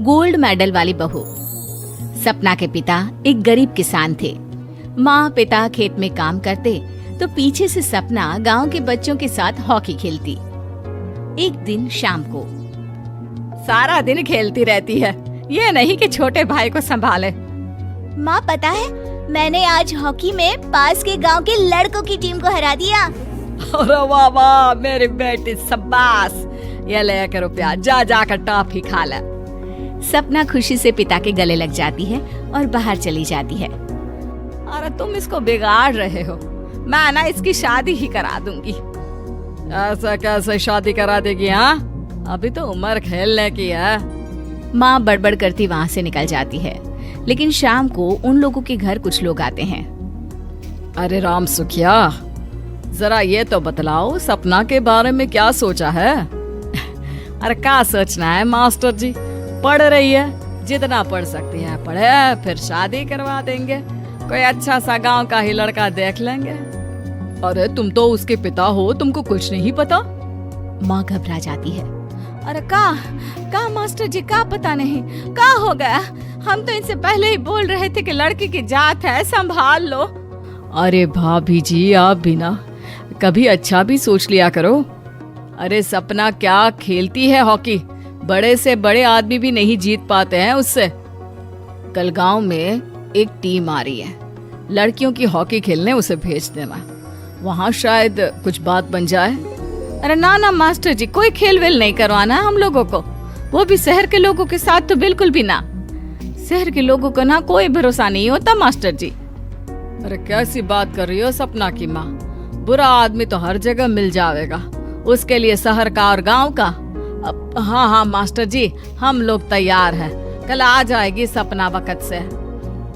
Gold medal वाली बहू। सपना के पिता एक गरीब किसान थे। माँ पिता खेत में काम करते तो पीछे से सपना गांव के बच्चों के साथ हॉकी खेलती। एक दिन शाम को सारा दिन खेलती रहती है, ये नहीं कि छोटे भाई को संभाले। माँ पता है, मैंने आज हॉकी में पास के गांव के लड़कों की टीम को हरा दिया। अरे वाह वाह मेरी बेटी, शाबाश। ये ले करो प्यार, जा जाकर टॉफी खा ले। सपना खुशी से पिता के गले लग जाती है और बाहर चली जाती है। अरे तुम इसको बिगाड़ रहे हो, मैं ना इसकी शादी ही करा दूंगी। ऐसा कैसे शादी करा देगी? हाँ, अभी तो उम्र खेलने की है। माँ बड़बड़ करती वहाँ से निकल जाती है। लेकिन शाम को उन लोगों के घर कुछ लोग आते हैं। अरे राम सुखिया, जरा ये तो बतलाओ सपना के बारे में क्या सोचा है? अरे क्या सोचना है मास्टर जी, पढ़ रही है, जितना पढ़ सकती है पढ़े, फिर शादी करवा देंगे, कोई अच्छा सा गांव का ही लड़का देख लेंगे। अरे तुम तो उसके पिता हो, तुमको कुछ नहीं पता? माँ घबरा जाती है। अरे का मास्टर जी, का पता नहीं, का हो गया? हम तो इनसे पहले ही बोल रहे थे कि लड़की की जात है, संभाल लो। अरे भाभी जी, आप भी ना कभी अच्छा भी सोच लिया करो। अरे सपना क्या खेलती है हॉकी, बड़े से बड़े आदमी भी नहीं जीत पाते हैं उससे। कल गांव में एक टीम आ रही है, लड़कियों की हॉकी खेलने उसे भेज देना, वहाँ शायद कुछ बात बन जाए। अरे ना ना मास्टर जी, कोई खेल वेल नहीं करवाना हम लोगों को, वो भी शहर के लोगों के साथ तो बिल्कुल भी ना। शहर के लोगों को ना कोई भरोसा नहीं होता मास्टर जी। अरे कैसी बात कर रही हो सपना की माँ, बुरा आदमी तो हर जगह मिल जाएगा, उसके लिए शहर का और गांव का। हाँ हाँ मास्टर जी, हम लोग तैयार हैं, कल आ जाएगी सपना वक्त से।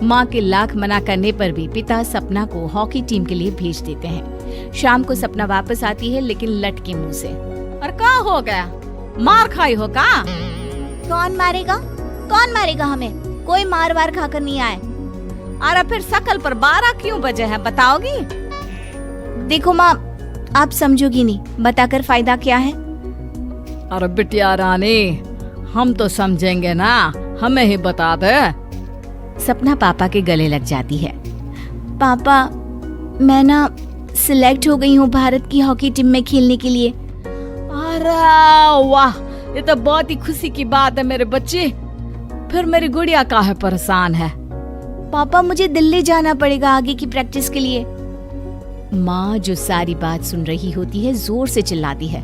माँ के लाख मना करने पर भी पिता सपना को हॉकी टीम के लिए भेज देते हैं। शाम को सपना वापस आती है, लेकिन लटके मुंह से। और क्या हो गया, मार खाई हो का? कौन मारेगा हमें? कोई मार वार खाकर नहीं आए। अरे फिर शकल पर 12 क्यों बजे हैं, बताओगी? देखो माँ, आप समझोगी नहीं, बताकर फायदा क्या है? अरे बिटिया रानी, हम तो समझेंगे ना, हमें ही बता दे। सपना पापा के गले लग जाती है। पापा, मैं ना सिलेक्ट हो गई हूँ भारत की हॉकी टीम में खेलने के लिए। अरे वाह, ये तो बहुत ही खुशी की बात है मेरे बच्चे। फिर मेरी गुड़िया काहे परेशान है? पापा, मुझे दिल्ली जाना पड़ेगा आगे की प्रैक्टिस के लिए। माँ जो सारी बात सुन रही होती है, जोर से चिल्लाती है।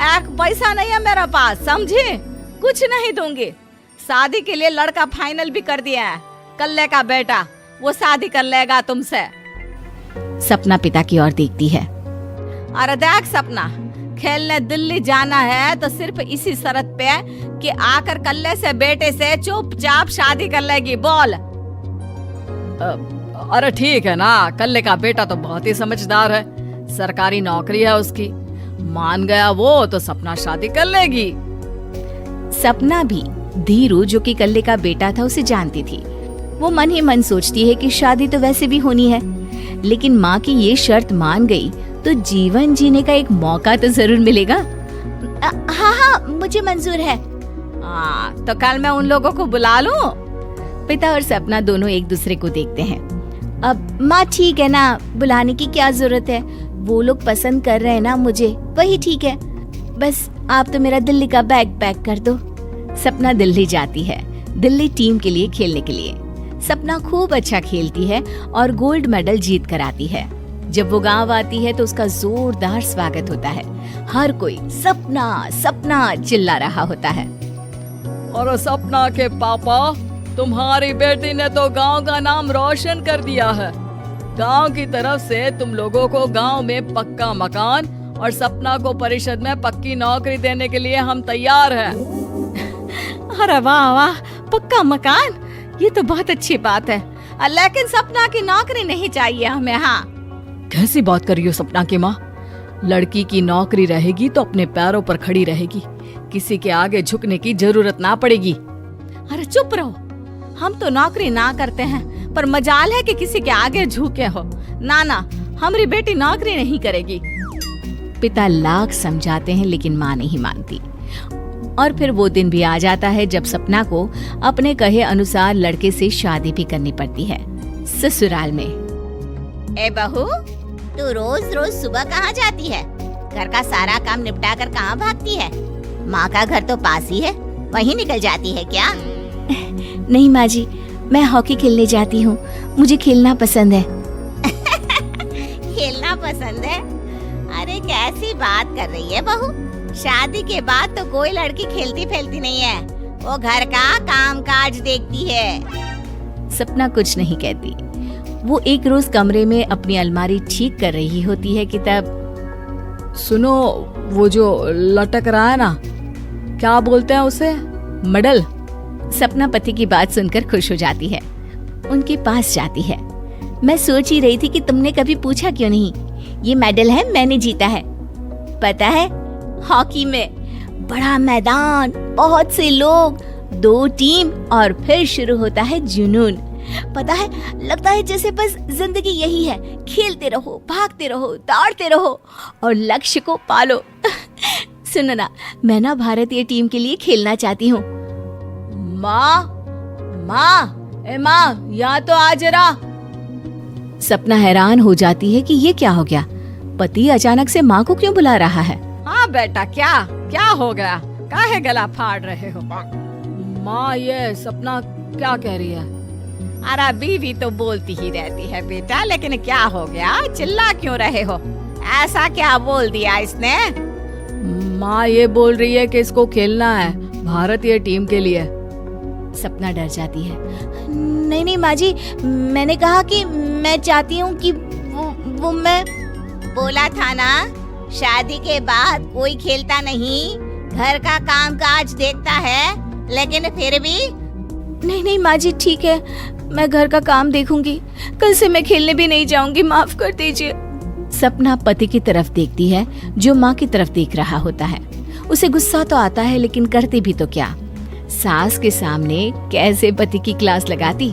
एक पैसा नहीं है मेरे पास, समझे? कुछ नहीं दूंगी। शादी के लिए लड़का फाइनल भी कर दिया है, कल्ले का बेटा, वो शादी कर लेगा तुमसे। सपना पिता की ओर देखती है। अरे देख सपना, खेलने दिल्ली जाना है तो सिर्फ इसी शर्त पे कि आकर कल्ले से बेटे से चुपचाप शादी कर लेगी, बोल। अरे ठीक है ना, कल्ले का बेटा तो बहुत ही समझदार है, सरकारी नौकरी है उसकी, मान गया वो तो सपना शादी कर लेगी। सपना भी धीरू जो कि कल्ले का बेटा था उसे जानती थी। वो मन ही मन सोचती है कि शादी तो वैसे भी होनी है, लेकिन माँ की ये शर्त मान गई तो जीवन जीने का एक मौका तो जरूर मिलेगा। हाँ, मुझे मंजूर है। तो कल मैं उन लोगों को बुला लूं? पिता और सपना दोनों एक दूसरे को देखते हैं। अब माँ ठीक है ना, बुलाने की क्या जरूरत है, वो लोग पसंद कर रहे हैं ना मुझे, वही ठीक है। बस आप तो मेरा दिल्ली का बैग पैक कर दो। सपना दिल्ली जाती है, दिल्ली टीम के लिए खेलने के लिए। सपना खूब अच्छा खेलती है और गोल्ड मेडल जीत कर आती है। जब वो गांव आती है तो उसका जोरदार स्वागत होता है। हर कोई सपना सपना चिल्ला रहा होता है। और सपना के पापा, तुम्हारी बेटी ने तो गांव का नाम रोशन कर दिया है। गांव की तरफ से तुम लोगों को गांव में पक्का मकान और सपना को परिषद में पक्की नौकरी देने के लिए हम तैयार हैं। अरे वाह वाह, पक्का मकान, ये तो बहुत अच्छी बात है, लेकिन सपना की नौकरी नहीं चाहिए हमें। हाँ, कैसी बात कर रही हो सपना की माँ? लड़की की नौकरी रहेगी तो अपने पैरों पर खड़ी रहेगी, किसी के आगे झुकने की जरूरत ना पड़ेगी। अरे चुप रहो, हम तो नौकरी ना करते हैं, पर मजाल है कि किसी के आगे झुके हो। ना ना, हमारी बेटी नौकरी नहीं करेगी। पिता लाख समझाते हैं लेकिन माँ नहीं मानती। और फिर वो दिन भी आ जाता है जब सपना को अपने कहे अनुसार लड़के से शादी भी करनी पड़ती है। ससुराल में ए बहू, तू रोज रोज सुबह कहाँ जाती है? घर का सारा काम निपटा कर कहाँ भागती है? माँ का घर तो पास ही है, वहीं निकल जाती है क्या? नहीं माँ जी, मैं हॉकी खेलने जाती हूँ, मुझे खेलना पसंद है। खेलना पसंद है? अरे कैसी बात कर रही है बहू, शादी के बाद तो कोई लड़की खेलती फेलती नहीं है, वो घर का काम काज देखती है। सपना कुछ नहीं कहती। वो एक रोज कमरे में अपनी अलमारी ठीक कर रही होती है कि तब सुनो, वो जो लटक रहा है ना, क्या बोलते हैं उसे? मेडल। सपना पति की बात सुनकर खुश हो जाती है, उनके पास जाती है। मैं सोच ही रही थी कि तुमने कभी पूछा क्यों नहीं। ये मेडल है, मैंने जीता है, पता है, हॉकी में। बड़ा मैदान, बहुत से लोग, 2 टीम और फिर शुरू होता है जुनून। पता है, लगता है जैसे बस जिंदगी यही है, खेलते रहो, भागते रहो, दौड़ते रहो और लक्ष्य को पालो। सुनो ना, मैं ना भारतीय टीम के लिए खेलना चाहती हूँ। माँ, यहाँ तो आ जरा। सपना हैरान हो जाती है कि ये क्या हो गया, पति अचानक से माँ को क्यों बुला रहा है। हाँ बेटा, क्या हो गया? काहे गला फाड़ रहे हो? माँ, ये सपना क्या कह रही है? अरे बीवी तो बोलती ही रहती है बेटा, लेकिन क्या हो गया, चिल्ला क्यों रहे हो? ऐसा क्या बोल दिया इसने? माँ ये बोल रही है कि इसको खेलना है भारतीय टीम के लिए। सपना डर जाती है। नहीं माँ जी, मैंने कहा कि मैं चाहती हूँ कि वो मैं बोला था ना, शादी के बाद कोई खेलता नहीं, घर का काम काज देखता है, लेकिन फिर भी। नहीं माँ जी, ठीक है, मैं घर का काम देखूंगी, कल से मैं खेलने भी नहीं जाऊंगी, माफ कर दीजिए। सपना पति की तरफ देखती है जो माँ की तरफ देख रहा होता है। उसे गुस्सा तो आता है, लेकिन करती भी तो क्या, सास के सामने कैसे पति की क्लास लगाती।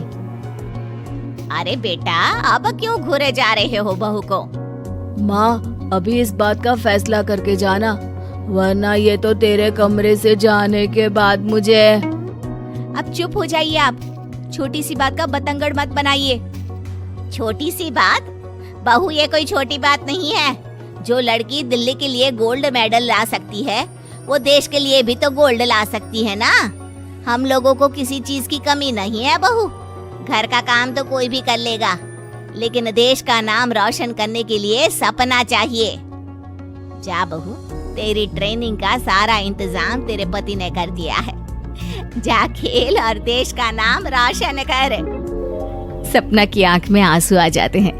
अरे बेटा, अब क्यों घूरे जा रहे हो बहू को? माँ, अभी इस बात का फैसला करके जाना, वरना ये तो तेरे कमरे से जाने के बाद मुझे। अब चुप हो जाइए आप, छोटी सी बात का बतंगड़ मत बनाइए। छोटी सी बात? बहू, ये कोई छोटी बात नहीं है। जो लड़की दिल्ली के लिए गोल्ड मेडल ला सकती है, वो देश के लिए भी तो गोल्ड ला सकती है ना। हम लोगों को किसी चीज की कमी नहीं है बहू, घर का काम तो कोई भी कर लेगा, लेकिन देश का नाम रोशन करने के लिए सपना चाहिए। जा बहू, तेरी ट्रेनिंग का सारा इंतजाम तेरे पति ने कर दिया है, जा खेल और देश का नाम रोशन कर। सपना की आंख में आंसू आ जाते हैं।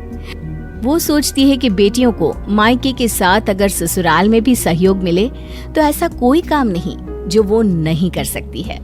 वो सोचती है कि बेटियों को मायके के साथ अगर ससुराल में भी सहयोग मिले तो ऐसा कोई काम नहीं जो वो नहीं कर सकती है।